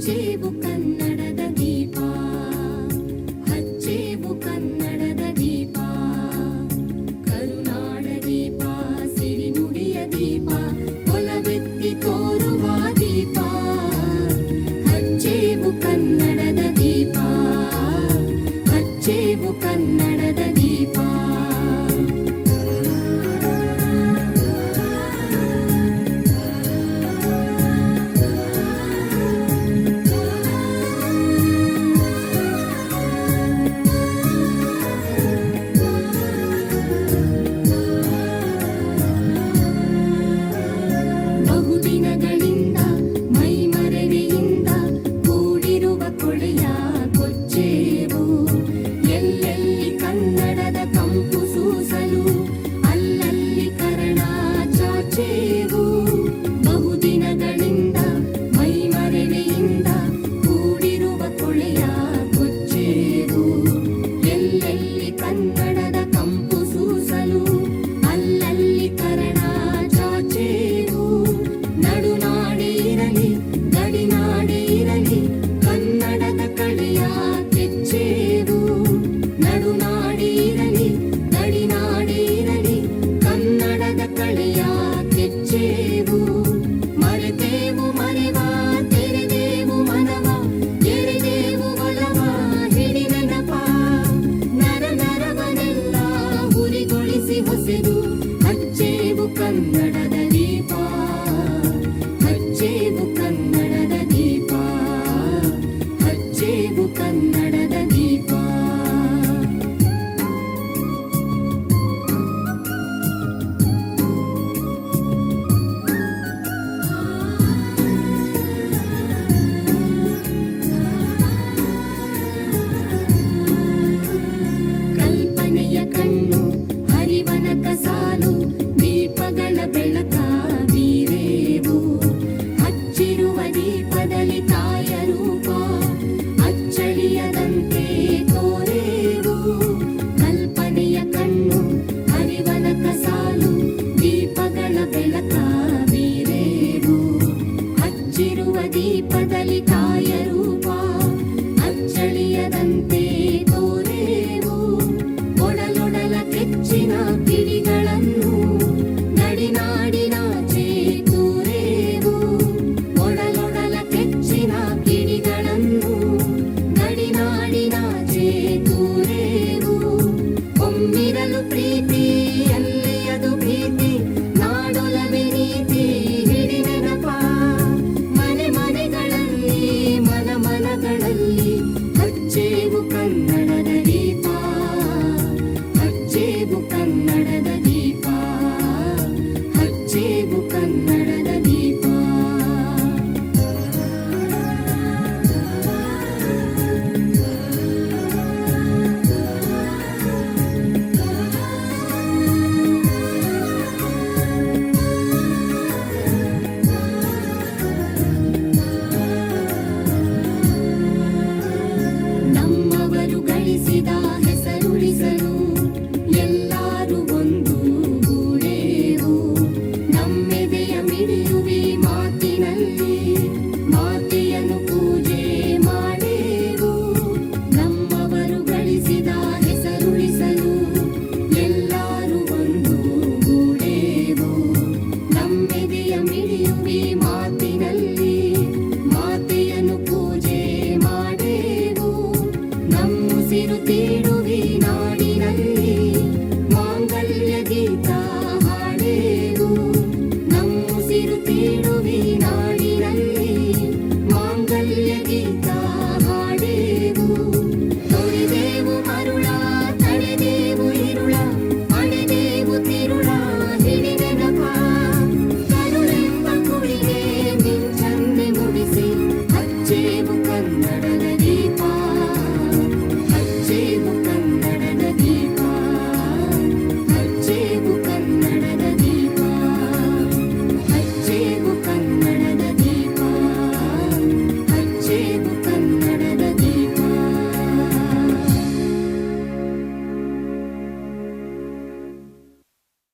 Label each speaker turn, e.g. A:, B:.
A: ಹಚ್ಚೇವು ಕನ್ನಡದ ದೀಪ, ಹಚ್ಚೇವು ಕನ್ನಡದ ದೀಪ, ಕರುನಾಡ ದೀಪ, ಸಿರಿನುಡಿಯ ದೀಪ, ಒಲವೆತ್ತಿ ತೋರುವ ದೀಪ. ಹಚ್ಚೇವು ಕನ್ನಡದ ದೀಪ, ಹಚ್ಚೇವು ಕನ್ನಡದ ದೀಪ. ಬಹುದಿನಗಳಿಂದ ಮೈಮರೆಯಿಂದ ಕೂಡಿರುವ ಕೊಳೆಯ ಕೊಚ್ಚೇವು, ಎಲ್ಲೆಲ್ಲಿ ಕನ್ನಡದ ಕಂಪು ಸೂಸಲು ಅಲ್ಲಲ್ಲಿ ಕರಣ ಚಾಚೇವು. ಬಹುದಿನಗಳಿಂದ ಮೈಮರೆಯಿಂದ ಕೂಡಿರುವ ಕೊಳೆಯ ಕೊಚ್ಚೇವು, ಎಲ್ಲೆಲ್ಲಿ ಕನ್ನಡದ ಕಂಪು ಸೂಸಲು ಅಲ್ಲಲ್ಲಿ ಕರಣ ಚಾಚೇವು. ನಡುನಾಡಿ ಇರಲಿ ಗಡಿನಾಡಿ ಇರಲಿ ಕನ್ನಡದ ಕಳೆಯ ಕೆಚ್ಚೇವು. ನಡುನಾಡಿ ಇರಲಿ ಗಡಿನಾಡಿ ಇರಲಿ ಕನ್ನಡದ ಕಳೆಯ ಕೆಚ್ಚೇವು. ಮರೆತೇವು ಮರೆವ ತೆರೆದೇವು ಮನವ, ಎರೆದೇವು ಒಲವ ಹಿಡಿ ನೆನಪ, ನರ ನರವನೆಲ್ಲ ಹುರಿಗೊಳಿಸಿ ಹೊಸೆದು ಹಚ್ಚೇವು ಕನ್ನಡದ ದೀಪ, ಹಚ್ಚೇವು ಕನ್ನಡದ ದೀಪ, ಹಚ್ಚೇವು ಕನ್ನಡದ ದೀಪ. ಕಲ್ಪನೆಯ ಕಣ್ಣು ಹರಿವನಕ ಸಾಲು, ದೀಪಗಳ ಬೆಳಕ ಬೀರೇವು. ಹಚ್ಚಿರುವ ದೀಪದಲ್ಲಿ ತಾಯ ರೂಪ ಅಚ್ಚಳಿಯದಂತೆ ತೋರೇವು. ಕಲ್ಪನೆಯ ಕಣ್ಣು ಹರಿವನಕ ಸಾಲು, ದೀಪಗಳ ಬೆಳಕ ಬೀರೇವು. ಹಚ್ಚಿರುವ ದೀಪದಲ್ಲಿ ತಾಯ ರೂಪ ಅಚ್ಚಳಿಯದಂತೆ ತೋರೇವು. ಒಡಲೊಡಲ ಕೆಚ್ಚಿನ ಕಿಡಿಗಳನ್ನು ಗಡಿನಾಡಿನಾಚೆ ತೂರೇವು. ಒಡಲೊಡಲ ಕೆಚ್ಚಿನ ಕಿಡಿಗಳನ್ನು ಗಡಿನಾಡಿನಾಚೆ ತೂರೇವು. ಒಮ್ಮಿರಲು ಪ್ರೀತಿ ಎಲ್ಲಿ ಅದು ಭೀತಿ, ನಾಡೊಲವೇ ನೀತಿ ಹಿಡಿ ನೆನಪ, ಮನೆ ಮನೆಗಳಲ್ಲಿ ಮನ ಮನಗಳಲ್ಲಿ ಹಚ್ಚೇವು ಕನ್ನಡದ ದೀಪ, ಹಚ್ಚೇವು ಕನ್ನಡದ ದೀಪ, ಹಚ್ಚೇವು ಕನ್ನಡ